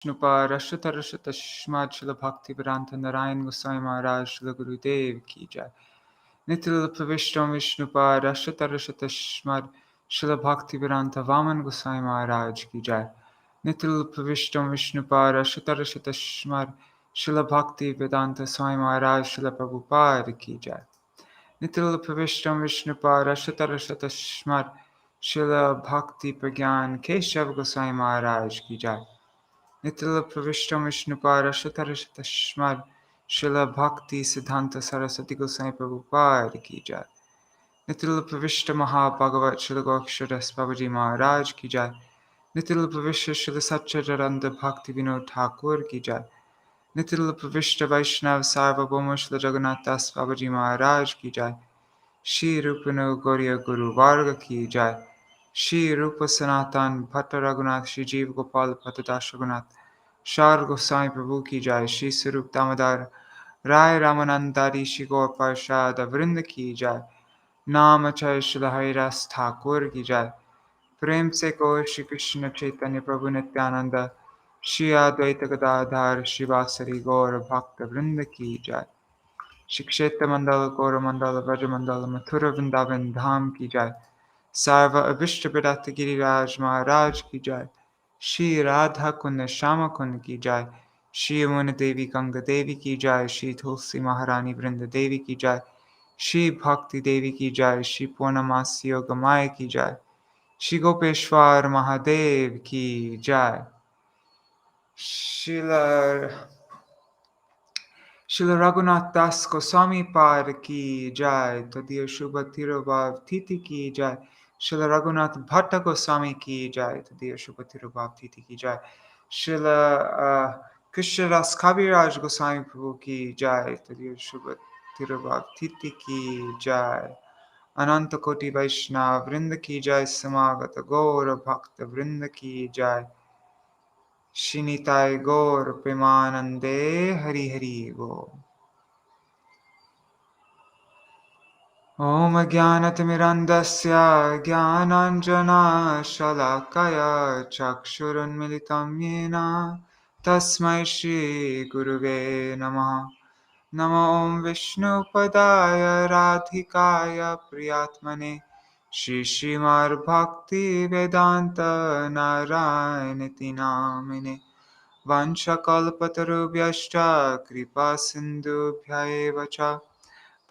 Nuparashtarashatashmad Srila Bhaktivedanta Narayana Gosvami Maharaj Srila Gurudev ki jai. Nitil Pravishtam Vishnuparashtarashatashmad Srila Bhaktivedanta Vaman Gosvami Maharaj ki jai. Nitil Pravishtam Vishnuparashtarashatashmad Srila Bhaktivedanta Swami Maharaj Srila Prabhupada ki jai. Nitil Pravishtam Vishnuparashtarashatashmad Srila Bhakti Pragyan Keshav Goswami Maharaj ki jai. Nitila Pravishtam Vishnuparashtarashatashmad Srila Bhakti Siddhanta Saraswati Goswami Prabhupada ki jai. Nitila Pravishta Mahabhagavat Srila Gokshadas Babaji Maharaj ki jai. Nitila Pravishta Srila Satchidananda Bhakti Vinod Thakur ki jai. Nitila Pravishta Vaishnav Sarvabhauma Srila Jagannath Das Babaji Maharaj ki jai. Shri Rupano Gauriya Guru Varga ki jai. Shri Rupa Sanatan Bhatta Raghunath Shri Jeev Gopal Bhattadas Raghunath Shar Goswami Prabhu ki jai. Shri Sarup Damodar Rai Ramanandari Shri Gaur Parshad Vrinda ki jai. Naam Achay Shri Hari Ras Thakur ki jai. Prem se Gaur Shri Krishna Chaitanya Prabhu Nityananda Shri Advaita Gadadhar Shri Vasari Gaur Bhakta Vrinda ki jai. Shikshetra Mandala Gaura Mandala Vraja Mandala Mathura Vrindavan Dham ki jai. Sarva Abhishta Pradata Giriraj Maharaj ki jai. Shri Radha Kunda Shama Kunda ki jai. Shri Yamuna Devi Ganga Devi ki jai. Shri Tulsi Maharani Vrinda Devi ki jai. Shri Bhakti Devi ki jai. Shri Purnamasi Yoga Maya ki jai. Shri Gopeshwar Mahadev ki jai. Srila Raghunatha Das Goswami Pad ki jai. Tadiya Shubha Tirobhav Titi ki jai. Srila Raghunath Bhatta Goswami ki jai. Tadiya Shubha Tirobhav Titi ki jai. Srila Krsnadasa Kaviraja Goswami Prabhu ki jai. Tadiya Shubha Tirobhav Titi ki jai. Ananta Koti Vaishnava Vrinda ki jai. Samagata Gaura Bhakta Vrinda ki jai. Shinitai Gaur Premanande Hari Hari Go. Om Jnanatimirandasya Jnananjana Shalakaya Chakshurunmilitam Yena Tasmai Shri Guruve Namaha. Namo Om Vishnu Padaya Radhikaya Priyatmane Shri Srimad Bhakti Vedanta Narayanati Namine Vanchakalpatarubhyascha Kripa Sindhubhyaeva cha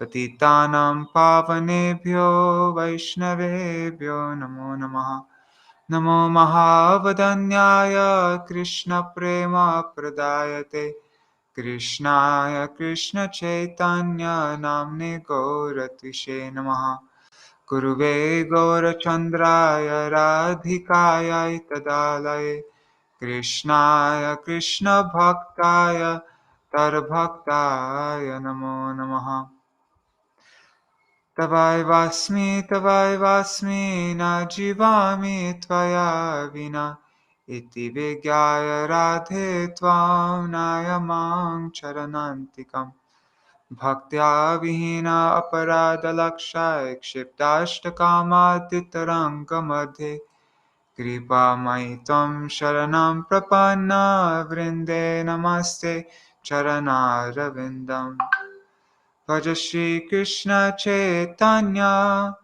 Patitanam pavanebhyo Vaishnavebhyo Namo Namaha. Namo Mahavadanyaya Krishna Prema Pradayate Krishnaya Krishna Chaitanya Namne Gauratvishe Namaha. Guruve Gaurachandraya Radhikaya Tadalaye Krishnaya Krishna Bhaktaya Tarbhaktaya Namo Namaha. Tavai vasmi na jivami tvaya vina iti vigyaya radhe tvam nayamam charanantikam bhaktya vihina aparada lakshay kshiptashtakamadittaranga madhe kripa maitam sharanam prapanna vrinde namaste charanaravindam. Bhaja Shri Krishna Chaitanya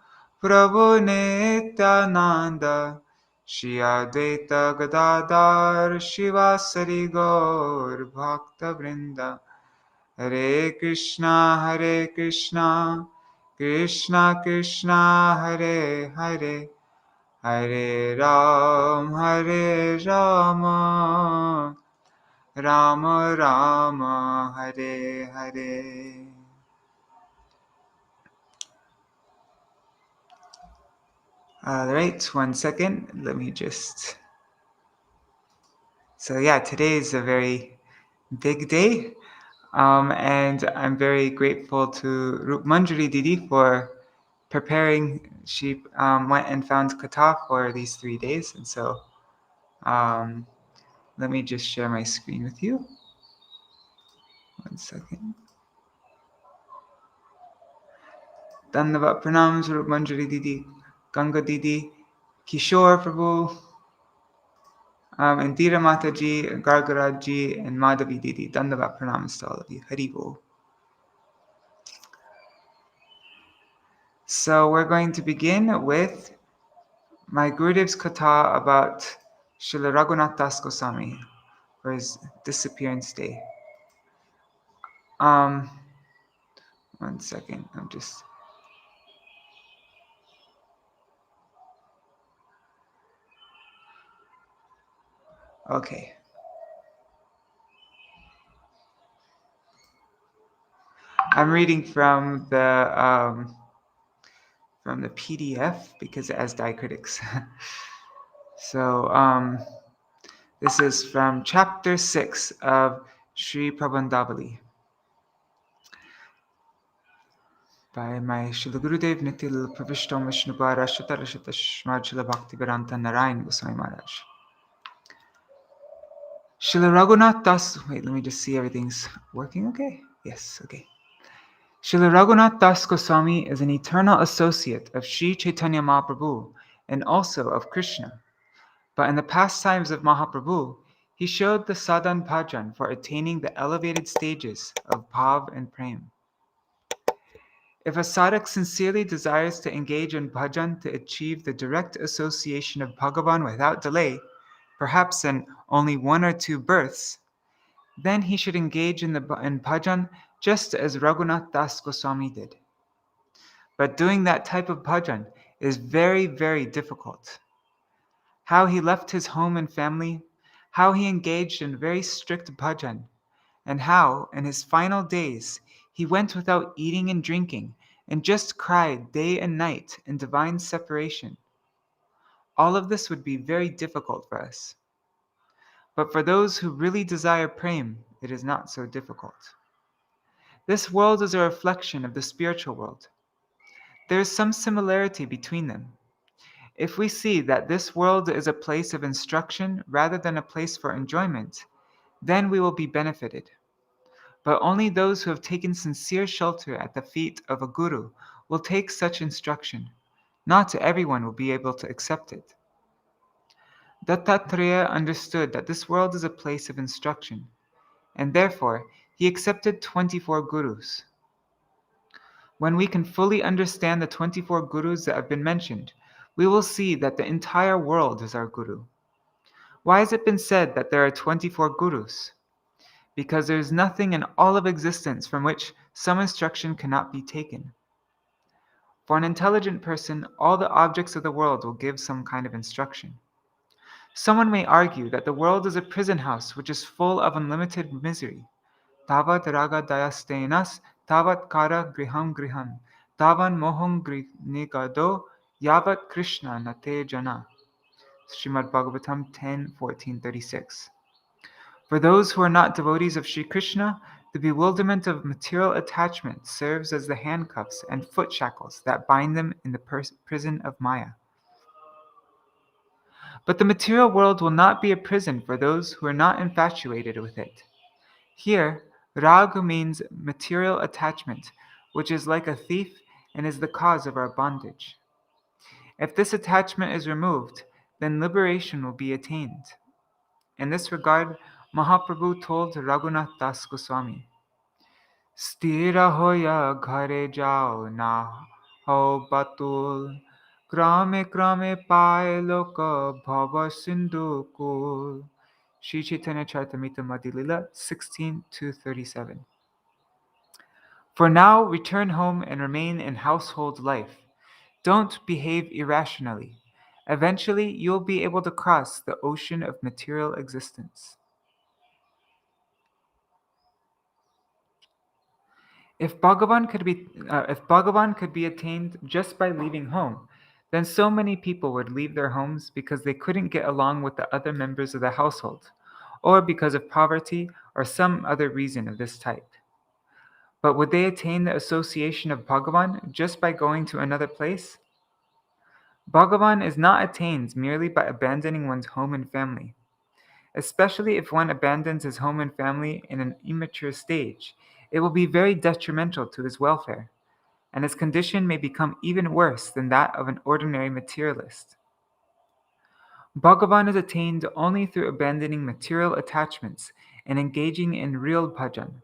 Prabhu Nityananda Shri Advaita Gadadhar Shivasari Gaur Bhakta Vrinda. Hare Krishna Krishna Krishna Hare Hare Hare Rama Rama Rama Hare Hare. All right, 1 second. Let me just. So yeah, today is a very big day, and I'm very grateful to Rup Manjari Didi for preparing. She went and found Kathā for these 3 days, and so let me just share my screen with you. 1 second. Dandavat pranams Rup Manjari Didi, Ganga Didi, Kishore Prabhu. Indira Mataji, Gargaraji, and Madhavi Didi. Dandavat pranams to all of you. Hari Bol. So we're going to begin with my Gurudev's Kathā about Srila Raghunatha Gosvami for his disappearance day. One second, okay. I'm reading from the PDF because it has diacritics. So this is from chapter 6 of Sri Prabandhavali by my Srila Gurudev Nitil Pravishtam Vishnupara Shatarashata Shmarchila Bhaktivedanta Narayana Gosvami Maharaj. Srila Raghunatha Das. Wait, let me just see everything's working okay? Yes, okay. Srila Raghunatha Das Goswami is an eternal associate of Sri Chaitanya Mahaprabhu and also of Krishna. But in the pastimes of Mahaprabhu, he showed the sadhan bhajan for attaining the elevated stages of bhav and prem. If a sadhak sincerely desires to engage in bhajan to achieve the direct association of Bhagavan without delay, perhaps in only 1 or 2 births, then he should engage in bhajan just as Raghunath Das Goswami did. But doing that type of bhajan is very, very difficult. How he left his home and family, how he engaged in very strict bhajan, and how, in his final days, he went without eating and drinking and just cried day and night in divine separation. All of this would be very difficult for us. But for those who really desire prem, it is not so difficult. This world is a reflection of the spiritual world. There is some similarity between them. If we see that this world is a place of instruction rather than a place for enjoyment, then we will be benefited. But only those who have taken sincere shelter at the feet of a guru will take such instruction. Not everyone will be able to accept it. Dattatreya understood that this world is a place of instruction, and therefore he accepted 24 gurus. When we can fully understand the 24 gurus that have been mentioned, we will see that the entire world is our guru. Why has it been said that there are 24 gurus? Because there is nothing in all of existence from which some instruction cannot be taken. For an intelligent person, all the objects of the world will give some kind of instruction. Someone may argue that the world is a prison house which is full of unlimited misery. Tavat raga dayastenas, tavat kara griham griham, tavan moham nigado, yavat Krishna nate jana. Srimad Bhagavatam 10:14-36. For those who are not devotees of Sri Krishna, the bewilderment of material attachment serves as the handcuffs and foot shackles that bind them in the prison of Maya. But the material world will not be a prison for those who are not infatuated with it. Here, rag means material attachment, which is like a thief and is the cause of our bondage. If this attachment is removed, then liberation will be attained. In this regard, Mahaprabhu told Raghunath Das Goswami, Stira hoya ghare jao na ho batul, grame grame paye loka bhava sindhu kul. Shri Chaitanya Charitamrita Madhya-lila 16:237. For now, return home and remain in household life. Don't behave irrationally. Eventually, you'll be able to cross the ocean of material existence. If Bhagavan could be attained just by leaving home, then so many people would leave their homes because they couldn't get along with the other members of the household, or because of poverty or some other reason of this type. But would they attain the association of Bhagavan just by going to another place? Bhagavan is not attained merely by abandoning one's home and family. Especially if one abandons his home and family in an immature stage, it will be very detrimental to his welfare, and his condition may become even worse than that of an ordinary materialist. Bhagavan is attained only through abandoning material attachments and engaging in real bhajan.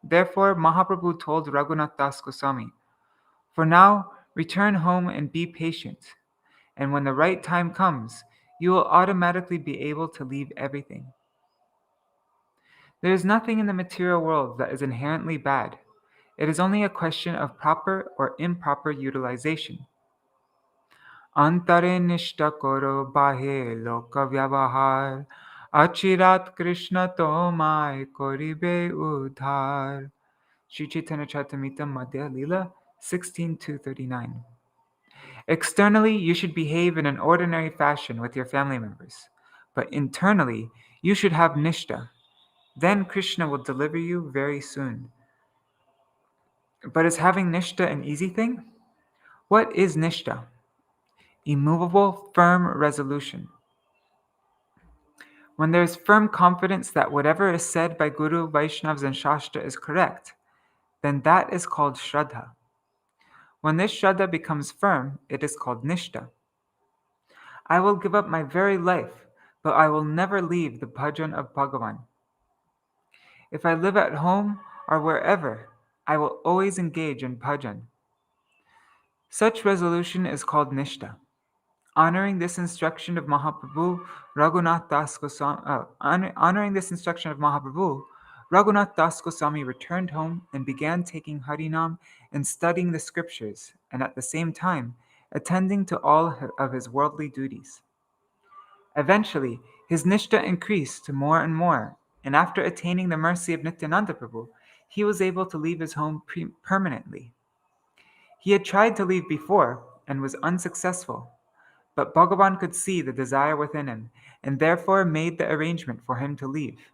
Therefore, Mahaprabhu told Raghunath Das Goswami, "For now, return home and be patient, and when the right time comes, you will automatically be able to leave everything." There is nothing in the material world that is inherently bad. It is only a question of proper or improper utilization. Antare nishta koro bahe loka vyavahar, achirat Krishna tomai koribe udhar. Sri Chaitanya Charitamrita Madhya Lila 16:239. Externally, you should behave in an ordinary fashion with your family members, but internally, you should have nishta. Then Krishna will deliver you very soon. But is having nishta an easy thing? What is nishta? Immovable, firm resolution. When there is firm confidence that whatever is said by Guru, Vaishnavas, and Shastra is correct, then that is called Shraddha. When this Shraddha becomes firm, it is called Nishta. I will give up my very life, but I will never leave the bhajan of Bhagavan. If I live at home or wherever, I will always engage in bhajan. Such resolution is called Nishta. Honoring this instruction of Mahaprabhu, Raghunath Das Goswami returned home and began taking Harinam and studying the scriptures, and at the same time attending to all of his worldly duties. Eventually, his nishta increased to more and more, and after attaining the mercy of Nityananda Prabhu, he was able to leave his home permanently. He had tried to leave before and was unsuccessful, but Bhagavan could see the desire within him and therefore made the arrangement for him to leave.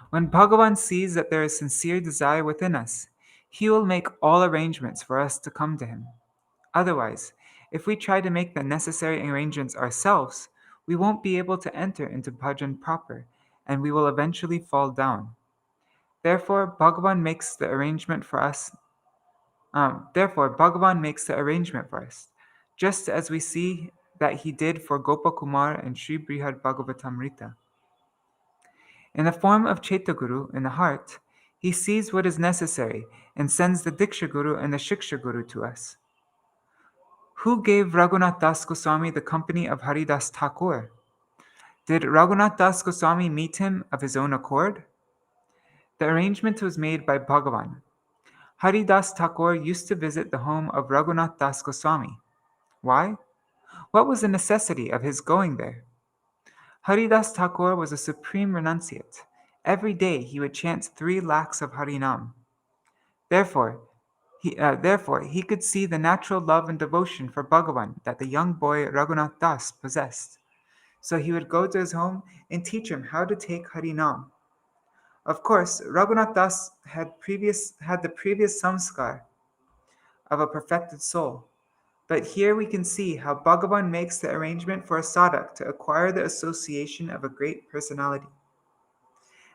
When Bhagavan sees that there is sincere desire within us, he will make all arrangements for us to come to him. Otherwise, if we try to make the necessary arrangements ourselves, we won't be able to enter into bhajan proper, and we will eventually fall down. Therefore, Bhagavan makes the arrangement for us. Just as we see that he did for Gopakumar and Sri Brihad Bhagavatamrita. In the form of Chaitaguru in the heart, he sees what is necessary and sends the Diksha Guru and the Shiksha Guru to us. Who gave Raghunath Das Goswami the company of Haridas Thakur? Did Raghunath Das Goswami meet him of his own accord? The arrangement was made by Bhagavan. Haridas Thakur used to visit the home of Raghunath Das Goswami. Why? What was the necessity of his going there? Haridas Thakur was a supreme renunciate. Every day he would chant 3 lakhs of Harinam. Therefore, he could see the natural love and devotion for Bhagavan that the young boy Raghunath Das possessed. So he would go to his home and teach him how to take Harinam. Of course, Raghunath Das had the previous samskar of a perfected soul. But here we can see how Bhagavan makes the arrangement for a sadhak to acquire the association of a great personality.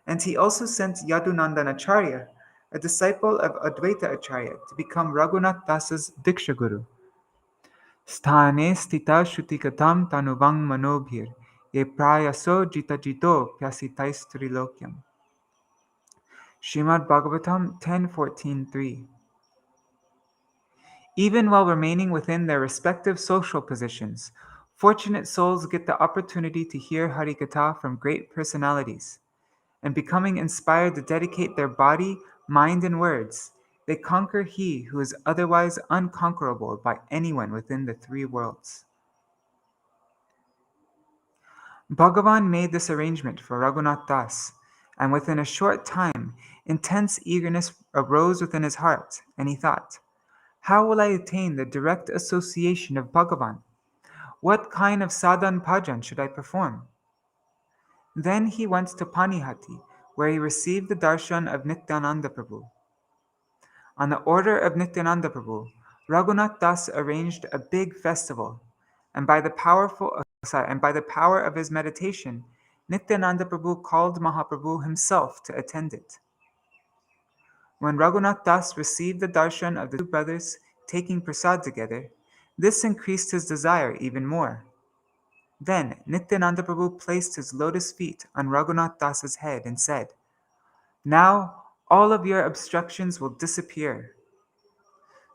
And he also sent Yadunandan Acharya, a disciple of Advaita Acharya, to become Raghunath Dasa's Diksha Guru. Sthane stita shutikatam tanuvang manobhir, ye prayaso jita jito pyasitais trilokyam. Srimad Bhagavatam 10.14.3. Even while remaining within their respective social positions, fortunate souls get the opportunity to hear Harikatha from great personalities, and becoming inspired to dedicate their body, mind, and words, they conquer he who is otherwise unconquerable by anyone within the 3 worlds. Bhagavan made this arrangement for Raghunath Das, and within a short time, intense eagerness arose within his heart, and he thought, how will I attain the direct association of Bhagavan? What kind of sadhan bhajan should I perform? Then he went to Panihati, where he received the darshan of Nityananda Prabhu. On the order of Nityananda Prabhu, Raghunath Das arranged a big festival, and by the power of his meditation, Nityananda Prabhu called Mahaprabhu himself to attend it. When Raghunath Das received the darshan of the 2 brothers taking prasad together, this increased his desire even more. Then Nityananda Prabhu placed his lotus feet on Raghunath Dasa's head and said, "Now all of your obstructions will disappear."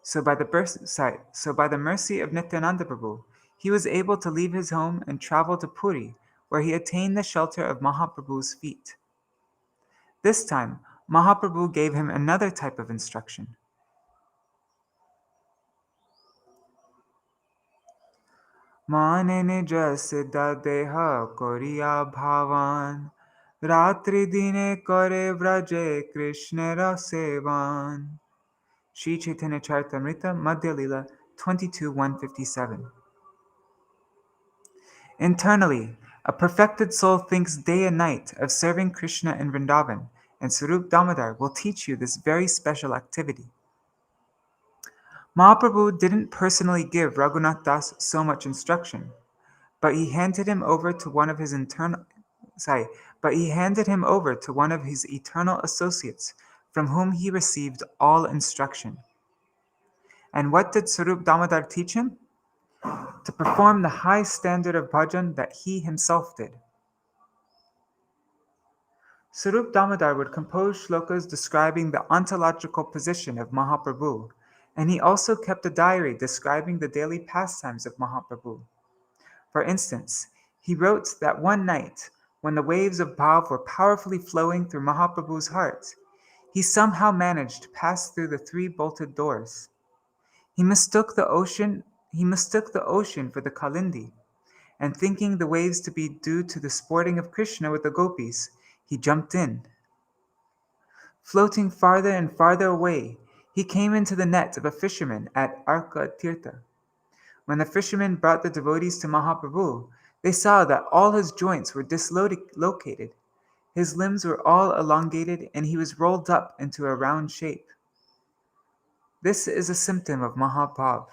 So by the mercy of Nityananda Prabhu, he was able to leave his home and travel to Puri, where he attained the shelter of Mahaprabhu's feet. This time, Mahaprabhu gave him another type of instruction. Mane nij siddha deha koriya bhavan, ratri dine kore vraje Krishnera sevan. Sri Chaitanya Charitamrita, Madhya Lila 22:157. Internally, a perfected soul thinks day and night of serving Krishna in Vrindavan, and Swarup Damodar will teach you this very special activity. Mahaprabhu didn't personally give Raghunath Das so much instruction, but he handed him over to one of his eternal associates, from whom he received all instruction. And what did Swarup Damodar teach him? To perform the high standard of bhajan that he himself did. Swarup Damodar would compose shlokas describing the ontological position of Mahaprabhu, and he also kept a diary describing the daily pastimes of Mahaprabhu. For instance, he wrote that one night, when the waves of bhav were powerfully flowing through Mahaprabhu's heart, he somehow managed to pass through the three bolted doors. He mistook the ocean for the Kalindi, and thinking the waves to be due to the sporting of Krishna with the gopis, he jumped in. Floating farther and farther away, he came into the net of a fisherman at Arka Tirtha. When the fisherman brought the devotees to Mahaprabhu, they saw that all his joints were dislocated. His limbs were all elongated, and he was rolled up into a round shape. This is a symptom of Mahabhav.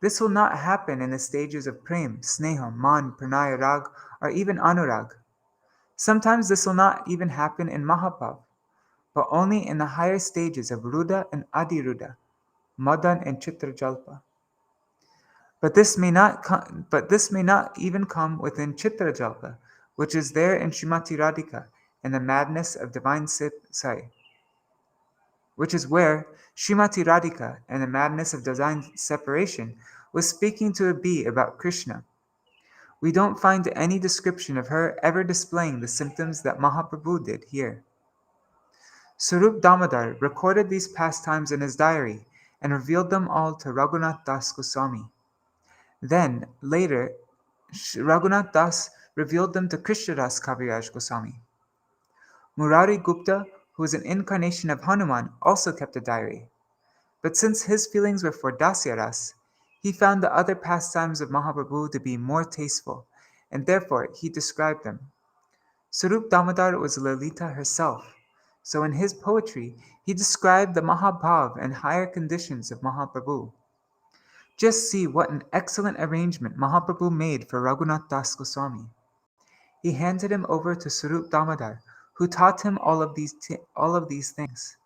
This will not happen in the stages of prem, sneha, man, pranaya, rag, or even anurag. Sometimes this will not even happen in Mahabhav, but only in the higher stages of Ruda and Adiruda, Madan and Chitrajalpa. But this may not even come within Chitrajalpa, which is there in Srimati Radhika, in the madness of which is where Srimati Radhika, in the madness of divine separation, was speaking to a bee about Krishna. We don't find any description of her ever displaying the symptoms that Mahaprabhu did here. Swarup Damodar recorded these pastimes in his diary and revealed them all to Raghunath Das Goswami. Then, later, Raghunath Das revealed them to Krishnadas Kaviraja Goswami. Murari Gupta, who was an incarnation of Hanuman, also kept a diary. But since his feelings were for Dasyaras, he found the other pastimes of Mahaprabhu to be more tasteful, and therefore he described them. Swarup Damodar was Lalita herself, so in his poetry he described the Mahabhav and higher conditions of Mahaprabhu. Just see what an excellent arrangement Mahaprabhu made for Raghunath Das Goswami. He handed him over to Swarup Damodar, who taught him all of these things.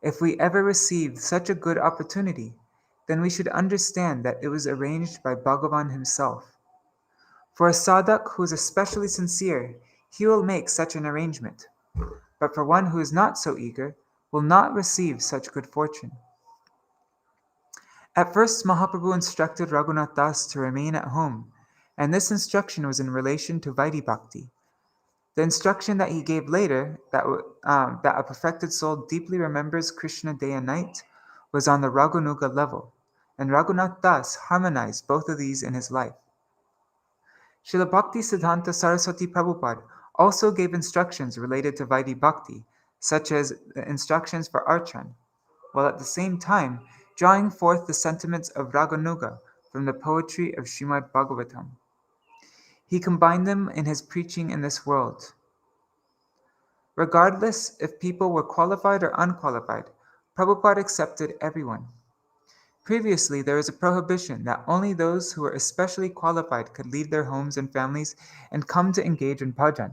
If we ever received such a good opportunity, then we should understand that it was arranged by Bhagavan himself. For a sadhak who is especially sincere, he will make such an arrangement. But for one who is not so eager, will not receive such good fortune. At first, Mahaprabhu instructed Raghunath Das to remain at home, and this instruction was in relation to Vaidhi Bhakti. The instruction that he gave later, that a perfected soul deeply remembers Krishna day and night, was on the Raghunuga level, and Raghunath Das harmonized both of these in his life. Srila Bhakti Siddhanta Saraswati Prabhupada also gave instructions related to Vaidhi Bhakti, such as the instructions for Archan, while at the same time drawing forth the sentiments of Raganuga from the poetry of Srimad Bhagavatam. He combined them in his preaching in this world. Regardless if people were qualified or unqualified, Prabhupada accepted everyone. Previously, there was a prohibition that only those who were especially qualified could leave their homes and families and come to engage in bhajan,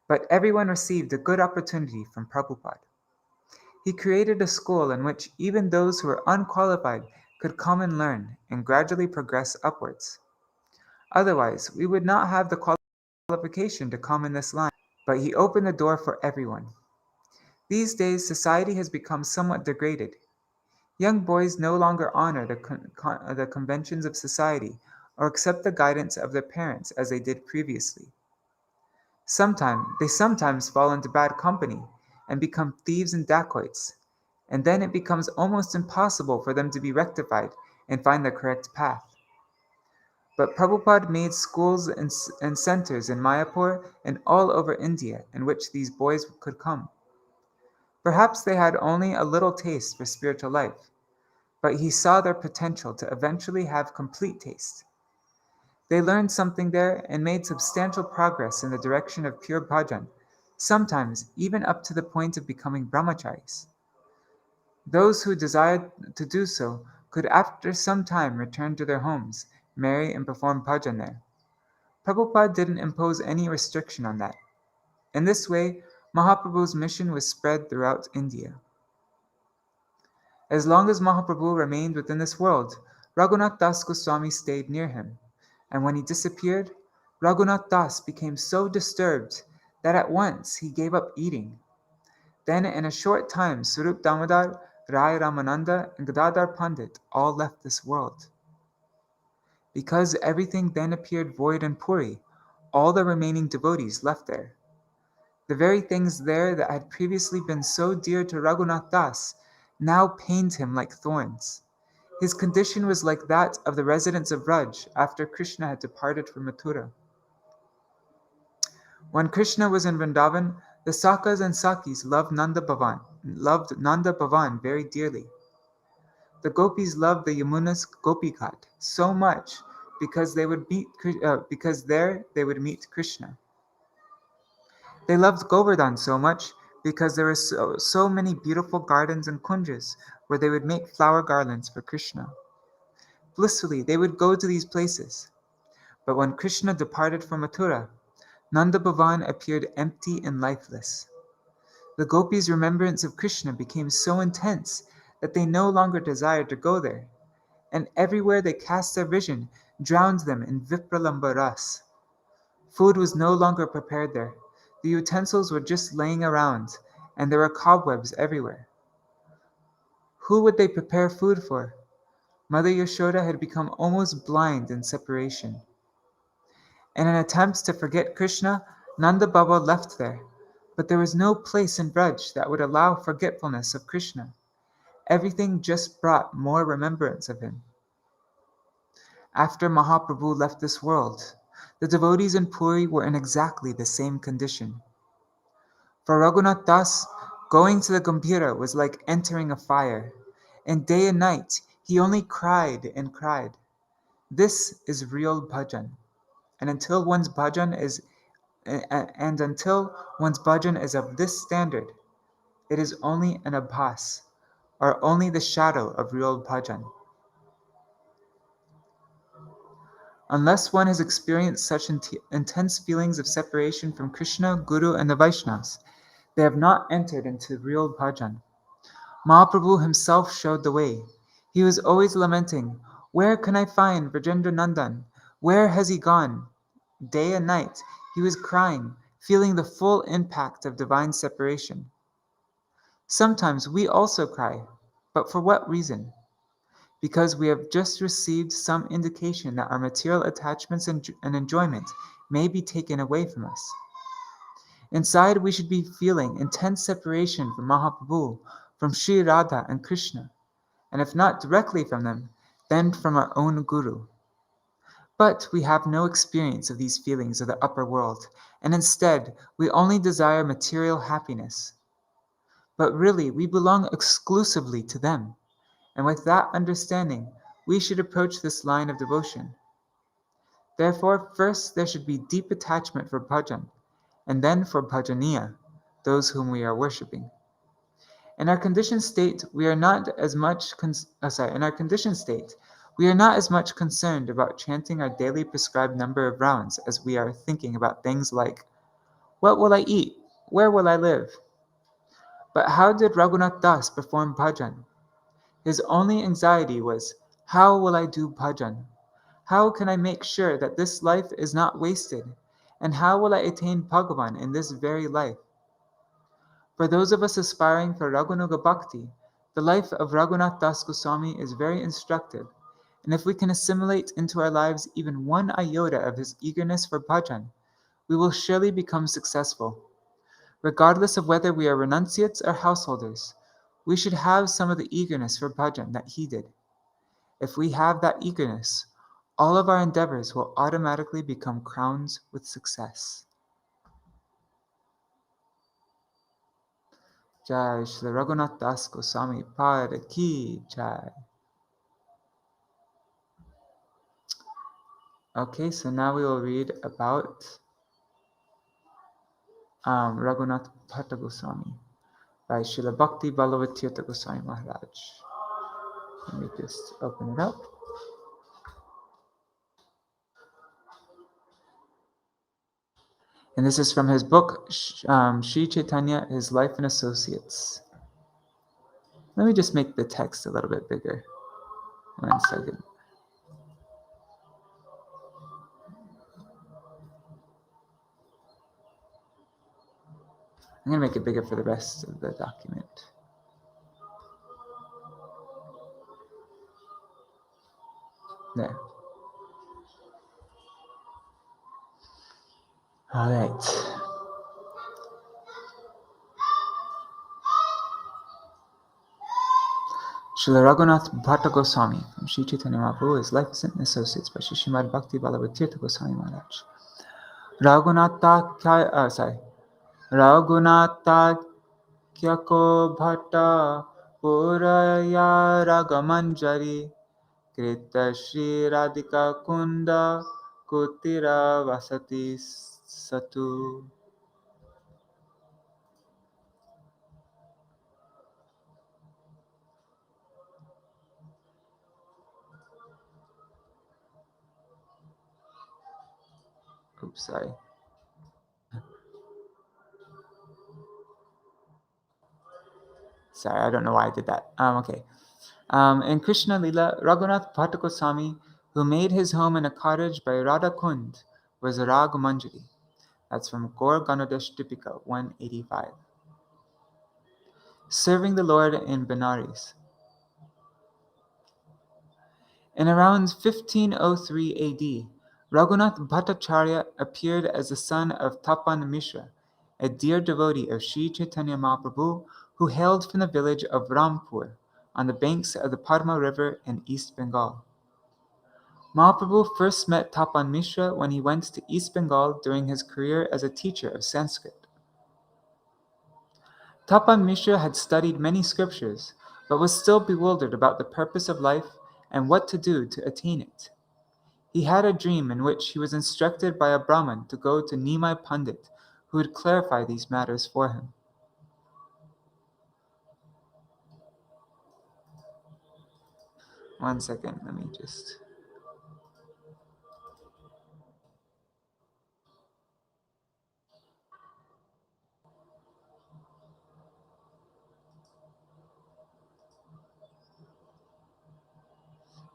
but everyone received a good opportunity from Prabhupada. He created a school in which even those who were unqualified could come and learn and gradually progress upwards. Otherwise, we would not have the qualification to come in this line. But he opened the door for everyone. These days, society has become somewhat degraded. Young boys no longer honor the conventions of society or accept the guidance of their parents as they did previously. They sometimes fall into bad company and become thieves and dacoits, and then it becomes almost impossible for them to be rectified and find the correct path. But Prabhupada made schools and centers in Mayapur and all over India in which these boys could come. Perhaps they had only a little taste for spiritual life, but he saw their potential to eventually have complete taste. They learned something there and made substantial progress in the direction of pure bhajan, sometimes even up to the point of becoming brahmacharis. Those who desired to do so could after some time return to their homes, marry and perform bhajan there. Prabhupada didn't impose any restriction on that. In this way, Mahaprabhu's mission was spread throughout India. As long as Mahaprabhu remained within this world, Raghunath Das Goswami stayed near him, and when he disappeared, Raghunath Das became so disturbed that at once he gave up eating. Then in a short time, Swarup Damodar, Rai Ramananda, and Gadadhar Pandit all left this world. Because everything then appeared void in Puri, all the remaining devotees left there. The very things there that had previously been so dear to Raghunath Das now pained him like thorns. His condition was like that of the residents of Braj after Krishna had departed from Mathura. When Krishna was in Vrindavan, the Sakas and Sakis loved Nanda Bhavan very dearly. The gopis loved the Yamuna's Gopi Ghat so much because there they would meet Krishna. They loved Govardhan so much because there were so many beautiful gardens and kunjas where they would make flower garlands for Krishna. Blissfully, they would go to these places. But when Krishna departed from Mathura, Nanda Bhavan appeared empty and lifeless. The gopis' remembrance of Krishna became so intense that they no longer desired to go there, and everywhere they cast their vision drowned them in Vipralamba ras. Food was no longer prepared there. The utensils were just laying around, and there were cobwebs everywhere. Who would they prepare food for? Mother Yashoda had become almost blind in separation. In an attempt to forget Krishna, Nanda Baba left there, but there was no place in Braj that would allow forgetfulness of Krishna. Everything just brought more remembrance of him. After Mahaprabhu left this world, the devotees in Puri were in exactly the same condition. For Raghunath Das, going to the Gambhira was like entering a fire, and day and night he only cried and cried. This is real bhajan, and until one's bhajan is of this standard, it is only an abhas, or only the shadow of real bhajan. Unless one has experienced such intense feelings of separation from Krishna, Guru, and the Vaishnavas, they have not entered into real bhajan. Mahaprabhu himself showed the way. He was always lamenting, "Where can I find Vrajendra Nandan? Where has he gone?" Day and night, he was crying, feeling the full impact of divine separation. Sometimes we also cry, but for what reason? Because we have just received some indication that our material attachments and enjoyment may be taken away from us. Inside, we should be feeling intense separation from Mahaprabhu, from Sri Radha and Krishna, and if not directly from them, then from our own Guru. But we have no experience of these feelings of the upper world, and instead, we only desire material happiness. But really, we belong exclusively to them, and with that understanding, we should approach this line of devotion. Therefore, first there should be deep attachment for bhajan, and then for bhajaniya, those whom we are worshipping. In our conditioned state, we are not as much concerned about chanting our daily prescribed number of rounds as we are thinking about things like, what will I eat? Where will I live? But how did Raghunath Das perform bhajan? His only anxiety was, how will I do bhajan? How can I make sure that this life is not wasted? And how will I attain Bhagavan in this very life? For those of us aspiring for Raghunuga Bhakti, the life of Raghunath Das Goswami is very instructive, and if we can assimilate into our lives even one iota of his eagerness for bhajan, we will surely become successful. Regardless of whether we are renunciates or householders, we should have some of the eagerness for bhajan that he did. If we have that eagerness, all of our endeavors will automatically become crowns with success. Jai Srila Raghunath Das Goswami Pada Ki Jai. Okay, so now we will read about Raghunath Bhatta Goswami by Srila Bhakti Ballabha Tirtha Goswami Maharaj. Let me just open it up. And this is from his book, Sri Chaitanya, His Life and Associates. Let me just make the text a little bit bigger. 1 second. I'm going to make it bigger for the rest of the document. There. All right. Srila Raghunath Bhatta Goswami from Sri Chaitanya Mahaprabhu, His Life and Associates by Sri Srimad Bhakti Ballabha Tirtha Goswami Maharaj. Raghunatha Kyako Bhatta Puraya Ragamanjari Krita Shri Radhika Kunda Kutira Vasati Satu. Oops, sorry. Sorry, I don't know why I did that. Okay. In Krishna Lila, Raghunath Bhatta Goswami, who made his home in a cottage by Radha Kund, was a Rag Manjari. That's from Gaur Ganodesh Dipika 185. Serving the Lord in Benares. In around 1503 AD, Raghunath Bhattacharya appeared as the son of Tapan Mishra, a dear devotee of Sri Chaitanya Mahaprabhu who hailed from the village of Rampur on the banks of the Padma River in East Bengal. Mahaprabhu first met Tapan Mishra when he went to East Bengal during his career as a teacher of Sanskrit. Tapan Mishra had studied many scriptures, but was still bewildered about the purpose of life and what to do to attain it. He had a dream in which he was instructed by a Brahmin to go to Nimai Pandit, who would clarify these matters for him. One second, let me just...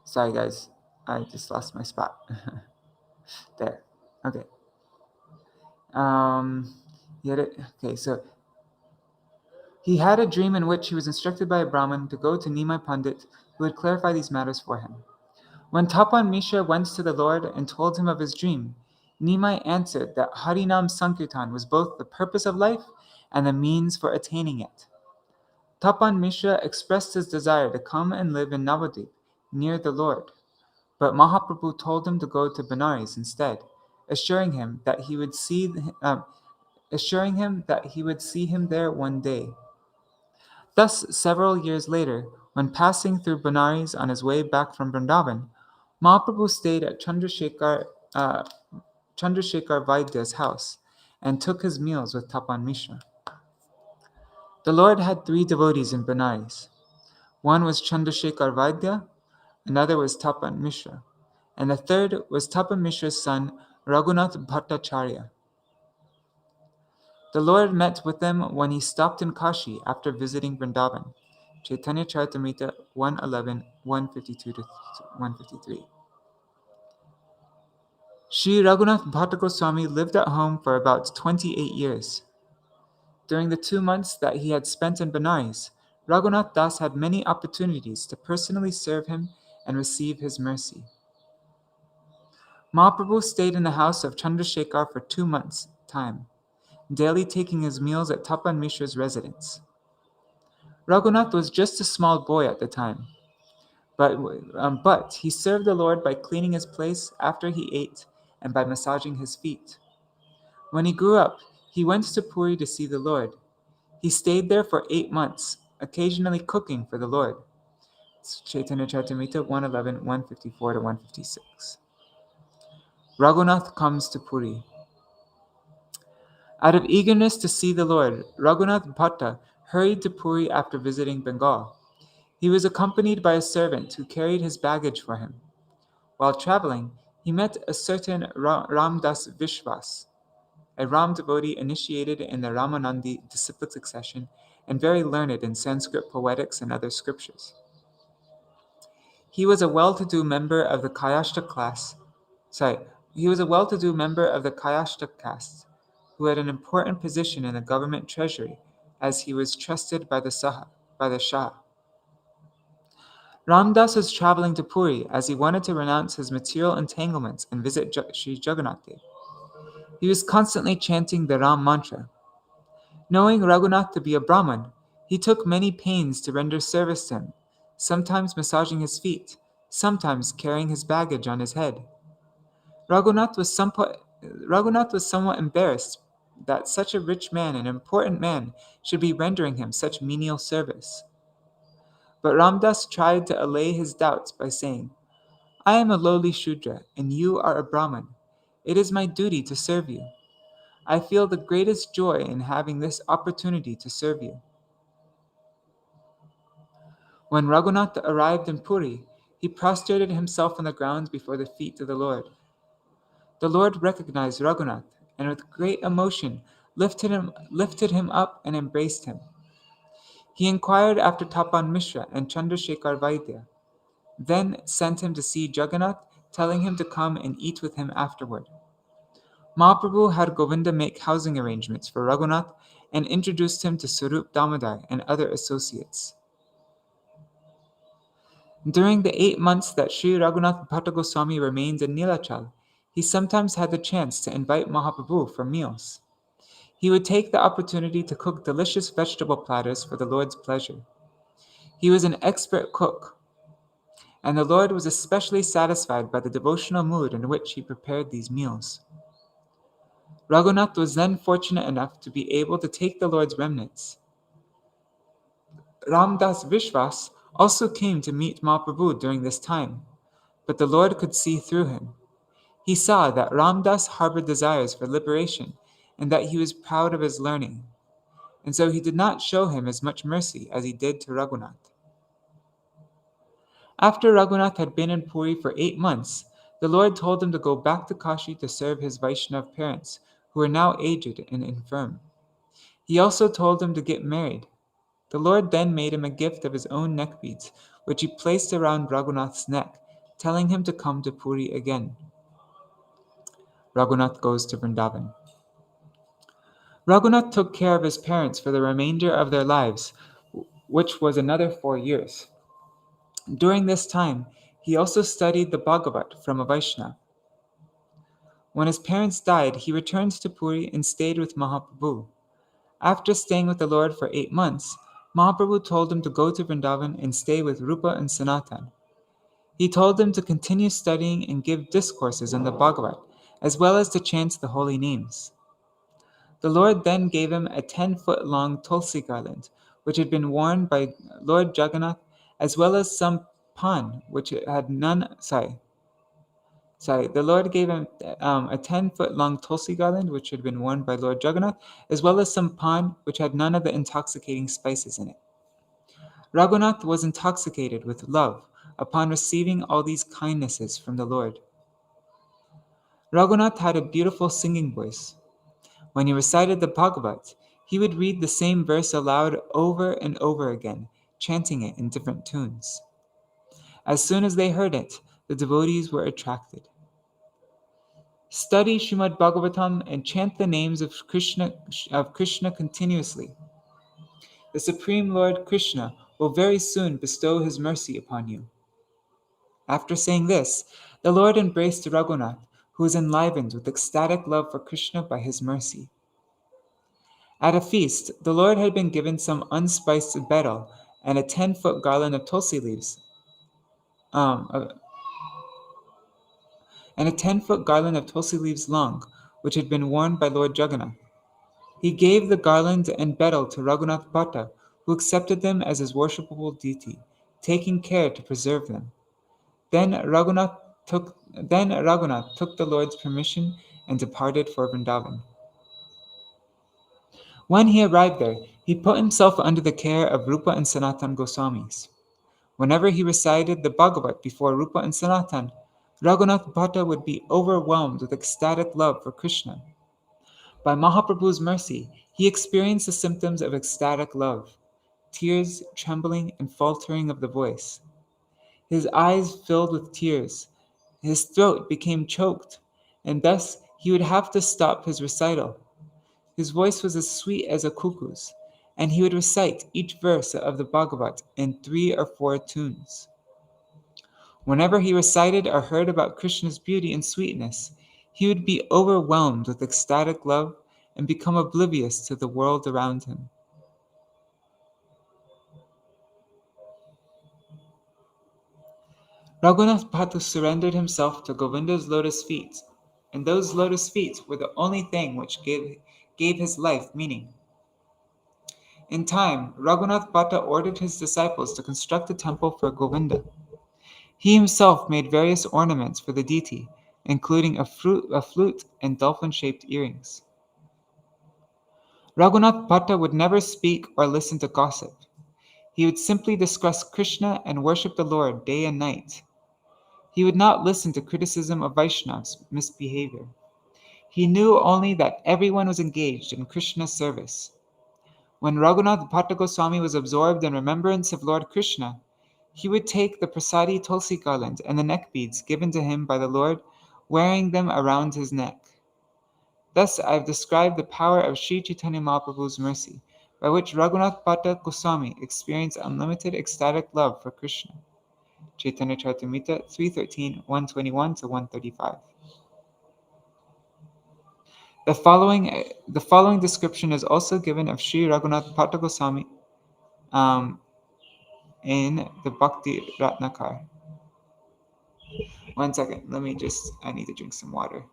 Sorry guys, I just lost my spot. There, okay. He had a dream in which he was instructed by a Brahmin to go to Nimai Pandit, who would clarify these matters for him. When Tapan Mishra went to the Lord and told him of his dream, Nimai answered that Harinam Sankirtan was both the purpose of life and the means for attaining it. Tapan Mishra expressed his desire to come and live in Navadvip, near the Lord, but Mahaprabhu told him to go to Benares instead, assuring him that he would see him there one day. Thus, several years later, when passing through Benares on his way back from Vrindavan, Mahaprabhu stayed at Chandrasekhar Vaidya's house and took his meals with Tapan Mishra. The Lord had 3 devotees in Benares. One was Chandrasekhar Vaidya, another was Tapan Mishra, and the third was Tapan Mishra's son, Raghunath Bhattacharya. The Lord met with them when he stopped in Kashi after visiting Vrindavan. Chaitanya Charitamrita 111, 152 to 153. Sri Raghunath Bhatta Goswami lived at home for about 28 years. During the 2 months that he had spent in Benares, Raghunath Das had many opportunities to personally serve him and receive his mercy. Mahaprabhu stayed in the house of Chandrasekhar for 2 months' time, daily taking his meals at Tapan Mishra's residence. Raghunath was just a small boy at the time, but he served the Lord by cleaning his place after he ate and by massaging his feet. When he grew up, he went to Puri to see the Lord. He stayed there for 8 months, occasionally cooking for the Lord. It's Chaitanya Charitamrita 111, 154 to 156. Raghunath comes to Puri. Out of eagerness to see the Lord, Raghunath Bhatta hurried to Puri after visiting Bengal. He was accompanied by a servant who carried his baggage for him. While traveling, he met a certain Ramdas Vishwas, a Ram devotee initiated in the Ramanandi disciplic succession and very learned in Sanskrit poetics and other scriptures. He was a well-to-do member of the Kayashta class. He was a well-to-do member of the Kayashta caste, who had an important position in the government treasury, as he was trusted by the Shah. Ramdas was traveling to Puri as he wanted to renounce his material entanglements and visit Sri Jagannath Dev. He was constantly chanting the Ram mantra. Knowing Raghunath to be a Brahmin, he took many pains to render service to him, sometimes massaging his feet, sometimes carrying his baggage on his head. Raghunath was somewhat embarrassed that such a rich man and important man should be rendering him such menial service. But Ramdas tried to allay his doubts by saying, I am a lowly Shudra, and you are a Brahmin. It is my duty to serve you. I feel the greatest joy in having this opportunity to serve you. When Raghunath arrived in Puri, he prostrated himself on the ground before the feet of the Lord. The Lord recognized Raghunath, and with great emotion lifted him up and embraced him. He inquired after Tapan Mishra and Chandrasekhar Vaidya, then sent him to see Jagannath, telling him to come and eat with him afterward. Mahaprabhu had Govinda make housing arrangements for Raghunath and introduced him to Sarup Damodar and other associates. During the 8 months that Sri Raghunath Bhatta Goswami remained in Nilachal, he sometimes had the chance to invite Mahaprabhu for meals. He would take the opportunity to cook delicious vegetable platters for the Lord's pleasure. He was an expert cook, and the Lord was especially satisfied by the devotional mood in which he prepared these meals. Raghunath was then fortunate enough to be able to take the Lord's remnants. Ramdas Vishwas also came to meet Mahaprabhu during this time, but the Lord could see through him. He saw that Ramdas harbored desires for liberation and that he was proud of his learning, and so he did not show him as much mercy as he did to Raghunath. After Raghunath had been in Puri for 8 months, the Lord told him to go back to Kashi to serve his Vaishnav parents, who were now aged and infirm. He also told him to get married. The Lord then made him a gift of his own neck beads, which he placed around Raghunath's neck, telling him to come to Puri again. Raghunath goes to Vrindavan. Raghunath took care of his parents for the remainder of their lives, which was another 4 years. During this time, he also studied the Bhagavat from a Vaishnava. When his parents died, he returned to Puri and stayed with Mahaprabhu. After staying with the Lord for 8 months, Mahaprabhu told him to go to Vrindavan and stay with Rupa and Sanatan. He told him to continue studying and give discourses on the Bhagavat, as well as to chant the holy names. The Lord then gave him a 10-foot-long tulsi garland, which had been worn by Lord Jagannath, as well as some pan, which had none. The Lord gave him a 10-foot-long tulsi garland, which had been worn by Lord Jagannath, as well as some pan, which had none of the intoxicating spices in it. Raghunath was intoxicated with love upon receiving all these kindnesses from the Lord. Raghunath had a beautiful singing voice. When he recited the Bhagavat, he would read the same verse aloud over and over again, chanting it in different tunes. As soon as they heard it, the devotees were attracted. Study Srimad Bhagavatam and chant the names of Krishna continuously. The Supreme Lord Krishna will very soon bestow his mercy upon you. After saying this, the Lord embraced Raghunath, who was enlivened with ecstatic love for Krishna by his mercy. At a feast, the Lord had been given some unspiced betel and a 10-foot garland of tulsi leaves. Um, uh, and a 10-foot garland of tulsi leaves long, which had been worn by Lord Jagannath. He gave the garland and betel to Raghunath Bhatta, who accepted them as his worshipable deity, taking care to preserve them. Then Raghunath took the Lord's permission and departed for Vrindavan. When he arrived there, he put himself under the care of Rupa and Sanatan Goswamis. Whenever he recited the Bhagavat before Rupa and Sanatan, Raghunath Bhatta would be overwhelmed with ecstatic love for Krishna. By Mahaprabhu's mercy, he experienced the symptoms of ecstatic love: tears, trembling, and faltering of the voice. His eyes filled with tears, his throat became choked, and thus he would have to stop his recital. His voice was as sweet as a cuckoo's, and he would recite each verse of the Bhagavat in 3 or 4 tunes. Whenever he recited or heard about Krishna's beauty and sweetness, he would be overwhelmed with ecstatic love and become oblivious to the world around him. Raghunath Bhatta surrendered himself to Govinda's lotus feet, and those lotus feet were the only thing which gave his life meaning. In time, Raghunath Bhatta ordered his disciples to construct a temple for Govinda. He himself made various ornaments for the deity, including a flute and dolphin-shaped earrings. Raghunath Bhatta would never speak or listen to gossip. He would simply discuss Krishna and worship the Lord day and night. He would not listen to criticism of Vaishnavas' misbehavior. He knew only that everyone was engaged in Krishna's service. When Raghunath Bhatta Goswami was absorbed in remembrance of Lord Krishna, he would take the prasadi tulsi garland and the neck beads given to him by the Lord, wearing them around his neck. Thus I have described the power of Sri Chaitanya Mahaprabhu's mercy, by which Raghunath Bhatta Goswami experienced unlimited ecstatic love for Krishna. Chaitanya Charitamrita 313, 121 to 135. The following description is also given of Sri Raghunath Bhatta Goswami in the Bhakti Ratnakar. 1 second, I need to drink some water.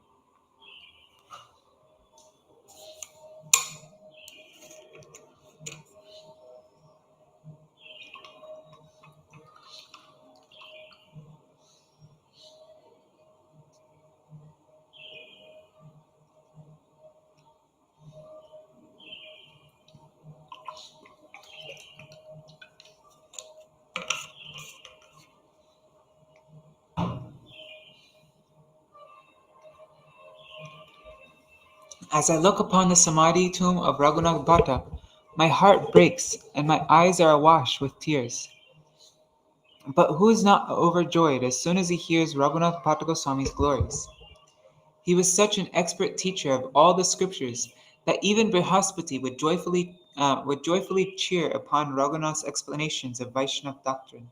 As I look upon the Samadhi tomb of Raghunath Bhatta, my heart breaks and my eyes are awash with tears. But who is not overjoyed as soon as he hears Raghunath Bhatta Goswami's glories? He was such an expert teacher of all the scriptures that even Brihaspati would joyfully cheer upon Raghunath's explanations of Vaishnava doctrine.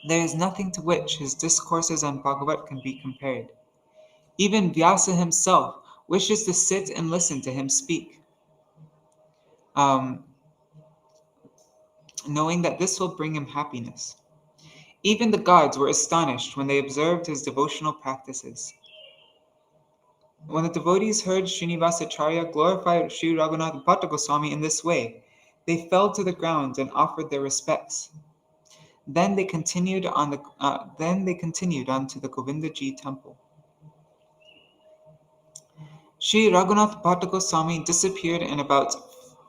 There is nothing to which his discourses on Bhagavat can be compared. Even Vyasa himself wishes to sit and listen to him speak, knowing that this will bring him happiness. Even the gods were astonished when they observed his devotional practices. When the devotees heard Srinivasacharya glorify Sri Raghunath Bhatta Goswami in this way, they fell to the ground and offered their respects. Then they continued on to the Govindaji temple. Sri Raghunath Bhatta Goswami disappeared in about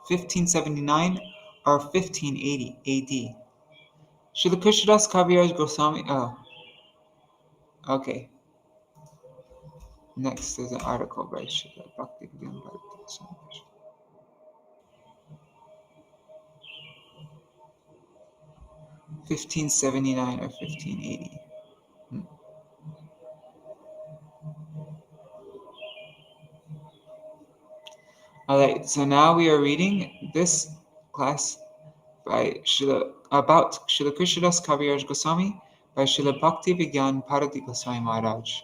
1579 or 1580 AD. Srila Krsnadasa Kaviraja Goswami. Okay. Next is an article by Srila Bhaktivedanta. 1579 or 1580. Alright, so now we are reading this class by about Srila Krsnadasa Kaviraja Gosvami by Srila Bhaktivedanta Bhāratī Gosvami Maharaj.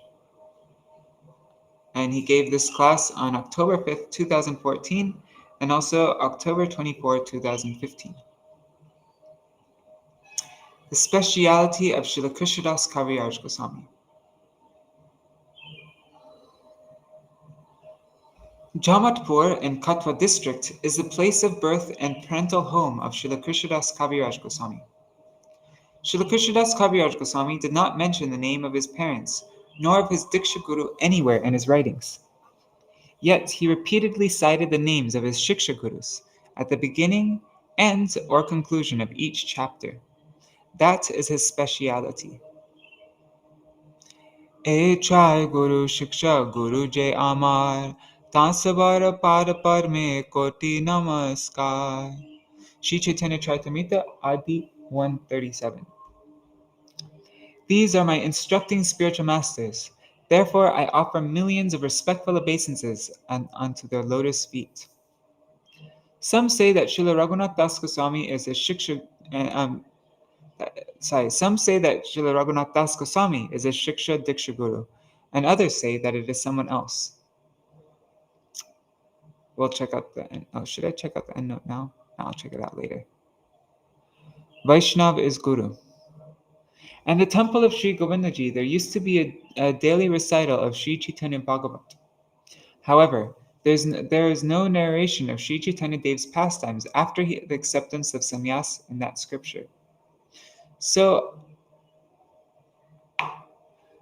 And he gave this class on October 5th, 2014, and also October 24, 2015. The speciality of Srila Krsnadasa Kaviraja Gosvami. Jamatpur in Kathā district is the place of birth and parental home of Srila Krsnadasa Kaviraja Gosvami. Srila Krsnadasa Kaviraja Gosvami did not mention the name of his parents, nor of his Diksha Guru anywhere in his writings. Yet he repeatedly cited the names of his Shiksha Gurus at the beginning, end, or conclusion of each chapter. That is his speciality. E chai Guru Shiksha Guru Jai Amar Tansabara Padapar Me Koti Namaskar. Shri Chaitanya Charitamrita Adi 137. These are my instructing spiritual masters. Therefore, I offer millions of respectful obeisances unto their lotus feet. Some say that Srila Raghunatha Das Goswami is a Shiksha. Some say that Srila Raghunatha Das Goswami is a Shiksha Diksha Guru, and others say that it is someone else. We'll check out the end. Oh, should I check out the end note now? No, I'll check it out later. Vaishnav is Guru. And the temple of Sri Govindaji, there used to be a daily recital of Sri Chaitanya Bhagavat. However, there is no narration of Sri Chaitanya Dev's pastimes after the acceptance of sannyas in that scripture. So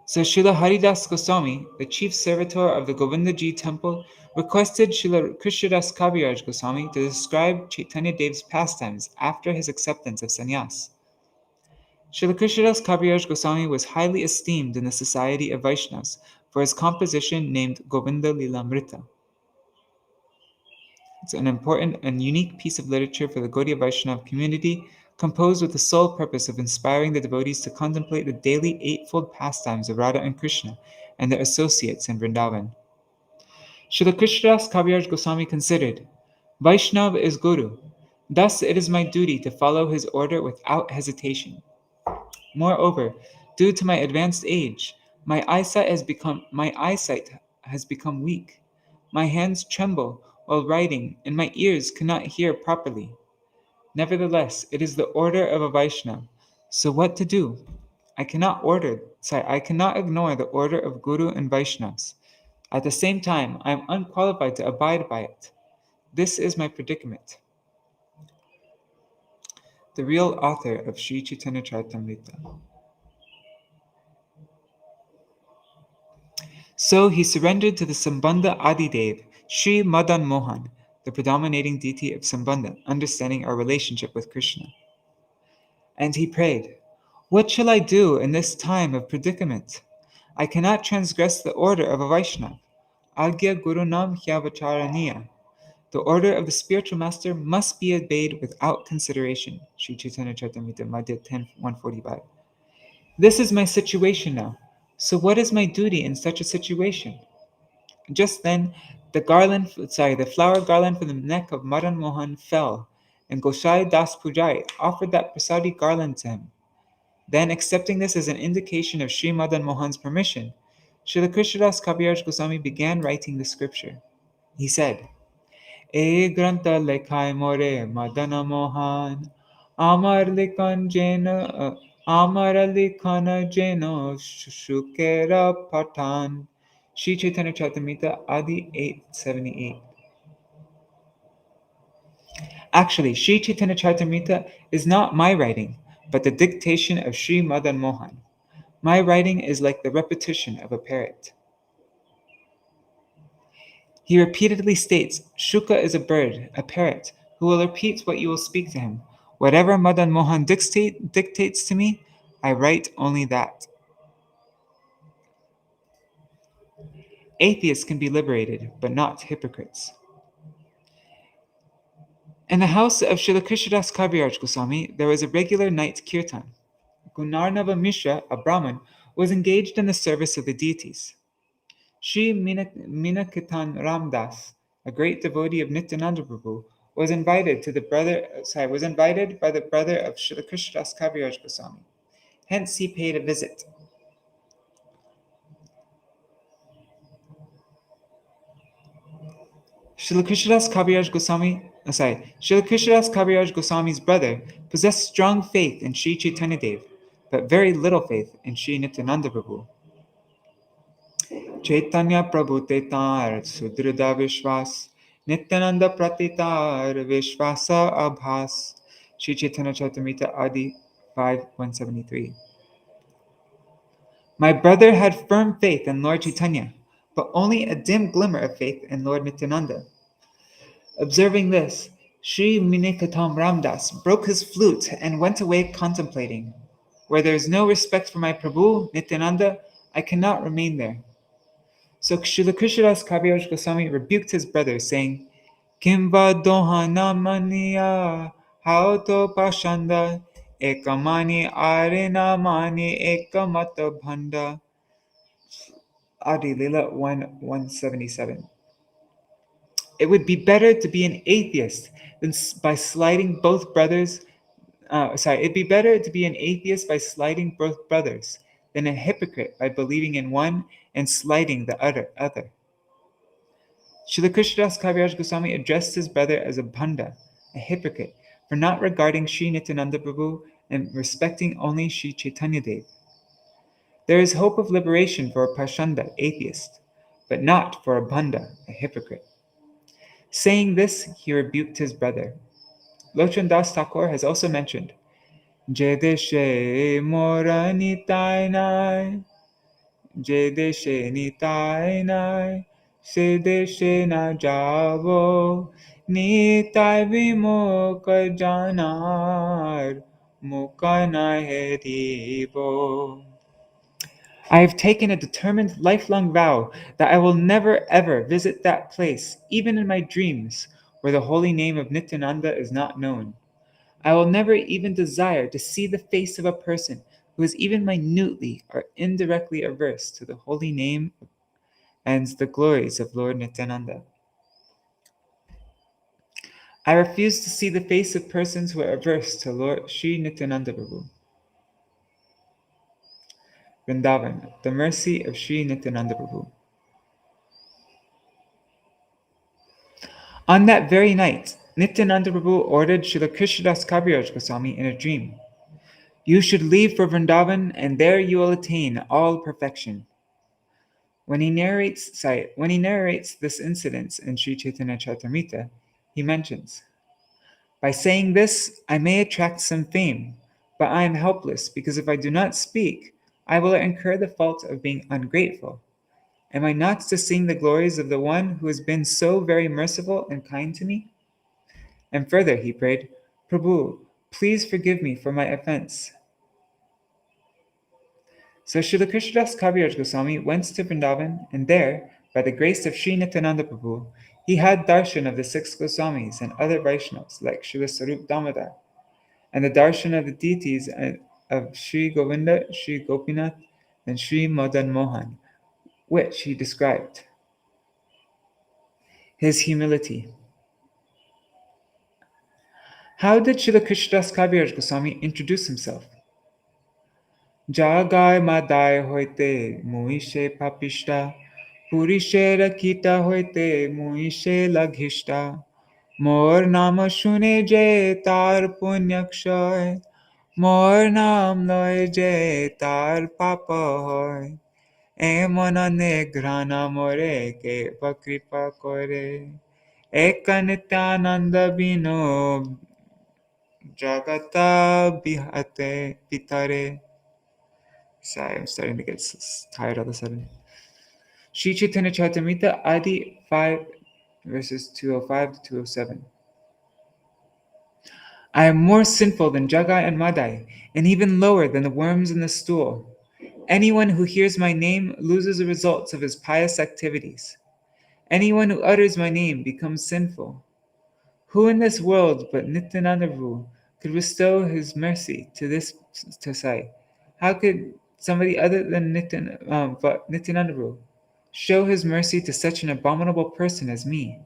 Srila Haridas Goswami, the chief servitor of the Govindaji temple, requested Srila Krsnadasa Kaviraja Goswami to describe Chaitanya Dev's pastimes after his acceptance of sannyas. Srila Krsnadasa Kaviraja Goswami was highly esteemed in the society of Vaishnavas for his composition named Govinda Lilamrita. It's an important and unique piece of literature for the Gaudiya Vaishnava community, composed with the sole purpose of inspiring the devotees to contemplate the daily eightfold pastimes of Radha and Krishna and their associates in Vrindavan. Srila Krsnadasa Kaviraja Goswami considered, Vaishnava is Guru. Thus it is my duty to follow his order without hesitation. Moreover, due to my advanced age, my eyesight has become weak. My hands tremble while writing, and my ears cannot hear properly. Nevertheless, it is the order of a Vaishnava. So what to do? I cannot ignore the order of Guru and Vaishnavas. At the same time, I am unqualified to abide by it. This is my predicament. The real author of Sri Chaitanya Charitamrita. So he surrendered to the Sambandha Adidev, Sri Madan Mohan, the predominating deity of Sambandha, understanding our relationship with Krishna. And he prayed, what shall I do in this time of predicament? I cannot transgress the order of a Vaishnava. Agya Gurunam Hyavacharaniya. The order of the spiritual master must be obeyed without consideration. Sri Chaitanya Charitamrita, Madhya 10:145. This is my situation now. So what is my duty in such a situation? Just then, the flower garland from the neck of Madan Mohan fell, and Gosai Das Pujari offered that prasadi garland to him. Then, accepting this as an indication of Sri Madan Mohan's permission, Srila Krsnadasa Kaviraja Goswami began writing the scripture. He said, E granta lekhai more Madana Mohan, Amar likhan jeno shukera patan. Sri Chaitanya Charitamrita Adi 878. Actually, Sri Chaitanya Charitamrita is not my writing, but the dictation of Sri Madan Mohan. My writing is like the repetition of a parrot. He repeatedly states, Shuka is a bird, a parrot, who will repeat what you will speak to him. Whatever Madan Mohan dictates to me, I write only that. Atheists can be liberated, but not hypocrites. In the house of Srila Krsnadasa Kaviraja Goswami, there was a regular night kirtan. Gunarnava Mishra, a Brahmin, was engaged in the service of the deities. Sri Minakitan Ramdas, a great devotee of Nityananda Prabhu, was invited by the brother of Srila Krishnadas Kaviraj Goswami. Hence he paid a visit. Srila Krishnadas Kaviraj Goswami's brother possessed strong faith in Sri Chaitanya Dev, but very little faith in Sri Nityananda Prabhu. Chaitanya Prabhu Tetar Sudrida Vishwas Nityananda Pratitar Vishwasa Abhas. Sri Chaitanya Charitamrita Adi 5:173. My brother had firm faith in Lord Chaitanya, but only a dim glimmer of faith in Lord Nityananda. Observing this, Sri Minikatam Ramdas broke his flute and went away contemplating. Where there is no respect for my Prabhu, Nityananda, I cannot remain there. So Srila Krishnadas Kaviraj Goswami rebuked his brother, saying, Kimva dohana maniya hauto pashanda ekamani arena mani ekamata bhanda. Adi Lila 1:177. It would be better to be an atheist than by sliding both brothers. It'd be better to be an atheist by sliding both brothers than a hypocrite by believing in one and slighting the other. Srila Krishnadas Kaviraj Goswami addressed his brother as a bhanda, a hypocrite, for not regarding Sri Nityananda Prabhu and respecting only Sri Chaitanya Dev. There is hope of liberation for a pashanda, atheist, but not for a bhanda, a hypocrite. Saying this, he rebuked his brother. Lochan Das Thakur has also mentioned, Je deshe mora nitai nai, Je deshe nitai nai, Se deshe na javo, Nitai vimoka janar, Muka na heribo. I have taken a determined lifelong vow that I will never ever visit that place, even in my dreams, where the holy name of Nityananda is not known. I will never even desire to see the face of a person who is even minutely or indirectly averse to the holy name and the glories of Lord Nityananda. I refuse to see the face of persons who are averse to Lord Sri Nityananda Prabhu. Vrindavan, the mercy of Sri Nityananda Prabhu. On that very night, Nityananda Prabhu ordered Srila Krishnadas Kaviraj Goswami in a dream, You should leave for Vrindavan, and there you will attain all perfection. When he narrates this incident in Sri Chaitanya Charitamrita, he mentions, By saying this, I may attract some fame, but I am helpless, because if I do not speak, I will incur the fault of being ungrateful. Am I not to sing the glories of the one who has been so very merciful and kind to me? And further he prayed, Prabhu, please forgive me for my offense. So Srila Krishnadas Kaviraj Goswami went to Vrindavan, and there, by the grace of Sri Nityananda Prabhu, he had darshan of the six Goswamis and other Vaishnavas like Srila Sarup Damodar, and the darshan of the deities of Sri Govinda, Sri Gopinath, and Sri Madan Mohan, which he described. His humility. How did Srila Krishnadas Kaviraj Goswami introduce himself? Jagai madai hoite muishe papishta, purishe rakita hoite muishe laghishta, mor nama shune je tar punyakshay, mor nam loy je tar papa hoy, e monane grana more ke pakripa kore, eka nityananda bino jagata bihate pitare. Sorry, I'm starting to get tired all of a sudden. Sri Chaitanya Charitamrita Adi 5 verses 205 to 207. I am more sinful than Jagai and Madai, and even lower than the worms in the stool. Anyone who hears my name loses the results of his pious activities. Anyone who utters my name becomes sinful. Who in this world but Nityananda Prabhu could bestow his mercy to this to say? How could somebody other than Nityananda Prabhu show his mercy to such an abominable person as me?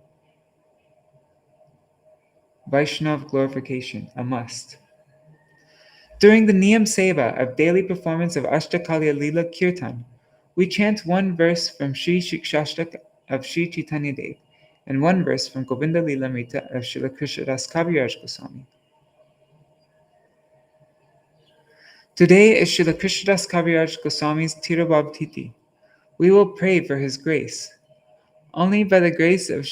Vaishnav glorification, a must. During the Niyam Seva of daily performance of Ashtakalya Leela Kirtan, we chant one verse from Sri Shikshastak of Sri Chaitanya Dev and one verse from Govinda Leela Mrita of Srila Krsnadasa Kaviraja Gosvami. Today is Srila Krsnadasa Kaviraja Goswami's Tirtha Tithi. We will pray for his grace. Only by the grace of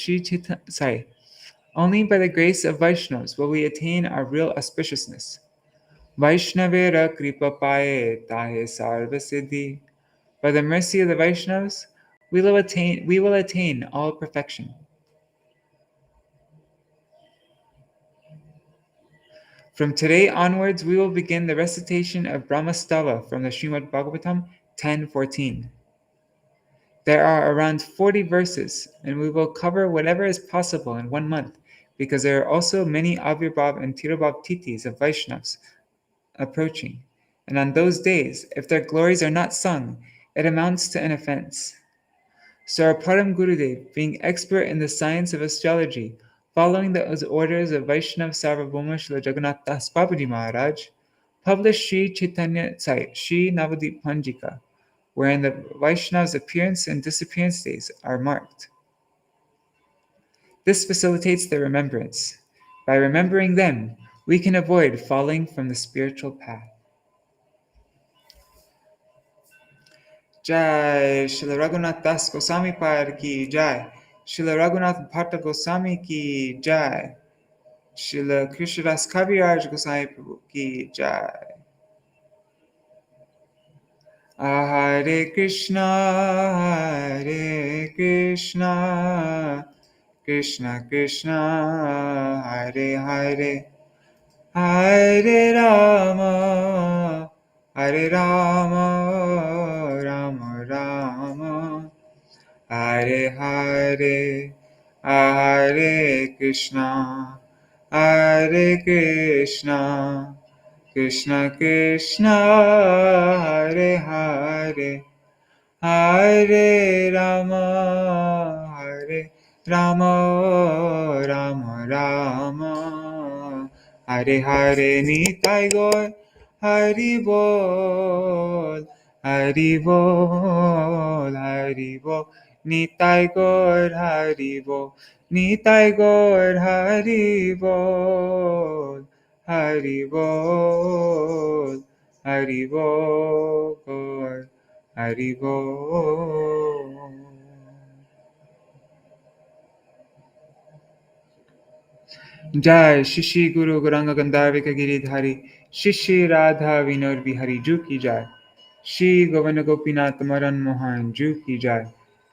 only by the grace of Vaishnavas will we attain our real auspiciousness. Vaishnavera kripa paye tahe sarva siddhi. By the mercy of the Vaishnavas, we will attain all perfection. From today onwards, we will begin the recitation of Brahmastava from the Srimad Bhagavatam 10:14. There are around 40 verses, and we will cover whatever is possible in 1 month, because there are also many Avirbhav and Tirtha Tithis of Vaishnavas approaching, and on those days, if their glories are not sung, it amounts to an offense. So our Param Gurudev, being expert in the science of astrology, following the orders of Vaishnav Sarvabhauma Srila Raghunatha Babaji Maharaj, published Sri Navadip Panjika, wherein the Vaishnav's appearance and disappearance days are marked. This facilitates their remembrance. By remembering them, we can avoid falling from the spiritual path. Jai Srila Raghunath Das Goswami Par ki Jai. Srila Raghunath Bhatta Goswami ki Jai. Srila Krsnadasa Kaviraja Goswami Prabhu ki Jai. Hare Krishna, Hare Krishna, Krishna Krishna, Hare Hare, Hare Rama, Hare Rama, Rama Rama, Hare Hare, Hare Krishna, Hare Krishna, Krishna Krishna, Hare Hare, Hare Rama, Hare Rama, Rama Rama, Hare Hare. Nitai Gaur Hari Bol, Hari Bol, Hari Bol. Nitai Gaur Hari Bol, Nitai Gaur Hari Bol, Hari Bol, Hari Bol, Gaur Hari Bol. Jai Shishi Guru Gauranga Gandharvika Giridhari Shishi Radha Vinod Bihari Ju ki Jai. Shri Govinda Gopinath Madan Mohan Ju ki Jai.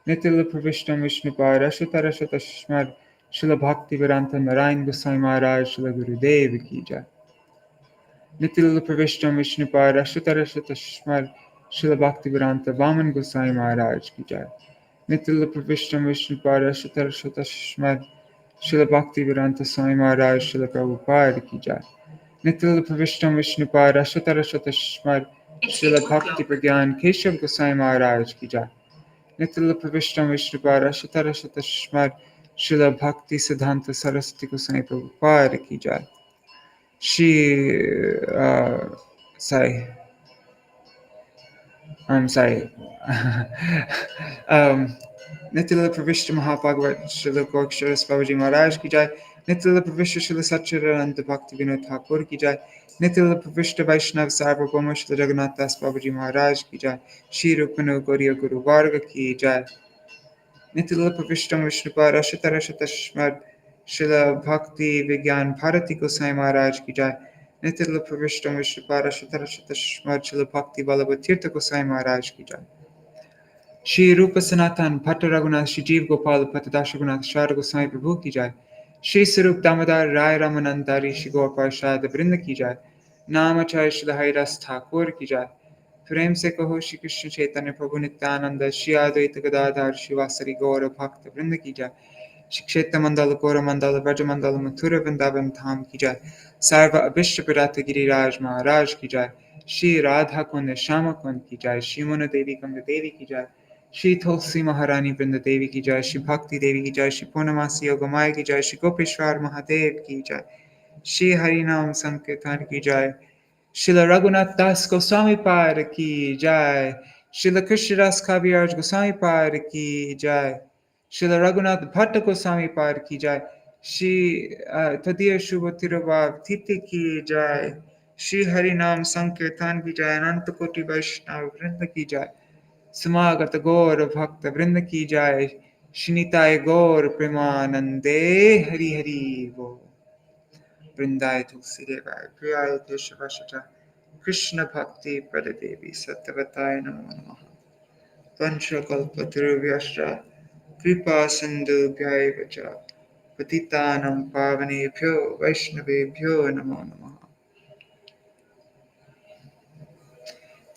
Nitila Pravishtam Vishnupad Rashata Rashata Shmad Srila Bhaktivedanta Narayana Gosvami Maharaj Srila Gurudev ki Jai. Nitila Pravishtam Vishnupad Rashata Rashata Shmad Srila Bhaktivedanta Vaman Gosvami Maharaj ki Jai. Nitila Pravishtam Vishnupad Rashata Rashata Shmad Srila Bhaktivedanta Swami Maharaj Srila Prabhupada ki Jai. Nitila Pravishtam Vishnupad Rashata Rashata Shmad Srila Bhakti Pragyan Keshav Goswami Maharaj ki Jai. Nitila Pravishtam Vishnupad Rashata Rashata Shmad Srila Bhakti Siddhanta Saraswati Goswami Prabhupada ki Jai. I'm sorry. Nitila Pravishta Mahapagvat Srila Gorksharas Babaji Maharaj ki Jai. Nitila Pravishta Srila Satchidananda Bhakti Vinod Thakur ki Jai. Nitila Pravishta Vaishnav Sarvabhauma Srila Raghunatha Das Babaji Maharaj ki Jai. Shri Rupanu Gauriya Guru Varga ki Jai. Nitila Pravishtam Vishnupad Rashata Rashata Shmad Srila Bhakti Vijñāna Bhāratī Gosvami Maharaj ki Jai. Nitila Pravishtam Vishnupad Rashata Rashata Shmad Srila Bhakti Ballabha Tirtha Gosvami Maharaj ki Jai. Shri Rupa Sanatan Bhatta Raghunath Shri Jeev Gopal Patadasha Raghunath Shara Goswami Prabhu ki Jai. Shri Sarup Damodar Rai Ramanandari Shri Gaur Parshad Vrinda ki Jai. Namacharya Shri Haridas Thakur ki Jai. प्रेम से कहो श्री कृष्ण चैतन्य प्रभु नित्यानंद श्री अद्वैत गदाधर शिवासरी गौर भक्त वृंद की जय. श्री क्षेत्र मंडल गौर मंडल ब्रज मंडल मथुर वृंदावन धाम की जय. सर्व अभिष्ट प्रदात गिरिराज महाराज की जय. श्री राधा कुंड श्याम कुंड की जय. श्री मनु देवी कुंड देवी की जय. Shri Tulsi Maharani Vrinda Devi ki jai, Shri Bhakti Devi ki jai, Shri Purnamasi Yogamaya ki jai, Shri Gopeshwar Mahadev ki jai, Shri Harinam Sankirtan ki jai, Srila Raghunatha Das Gosvami Pad ki jai, Srila Krsnadasa Kaviraja Gosvami Pad ki jai, Srila Raghunatha Bhatta Gosvami Pad ki jai, Shri Tadiya Shubha Tirobhav Titi ki jai, Shri Harinam Sankirtan ki jai, Ananta Koti Vaishnava Vrinda ki jai, Samagata Gaur Bhakta Vrinda ki jai, Shinitai Gaur Premanande Hari Hari Bo. Vrindai Tulsi Devai Priyaya Keshavashata Krishna Bhakti Pradadevi Sattvatai Namo Namaha Pancha Kalpatarubhyascha Kripa Sindhu Bhyaivacha Patitanam Pavanebhyo Vaishnavebhyo Namo Namaha.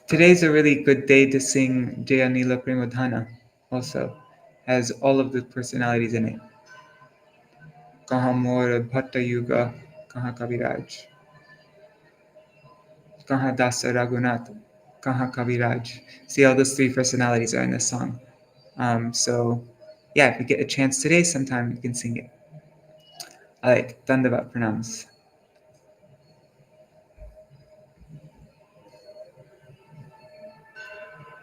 Today's a really good day to sing Jayanila Premadhana also. Has all of the personalities in it. Kaha Mora Bhatta Yuga Kaha Kaviraj Kaha Dasa Raghunatha Kaha Kaviraj. See, all those three personalities are in this song. So, yeah, if you get a chance today sometime, you can sing it. All right, Dandavat Pranams.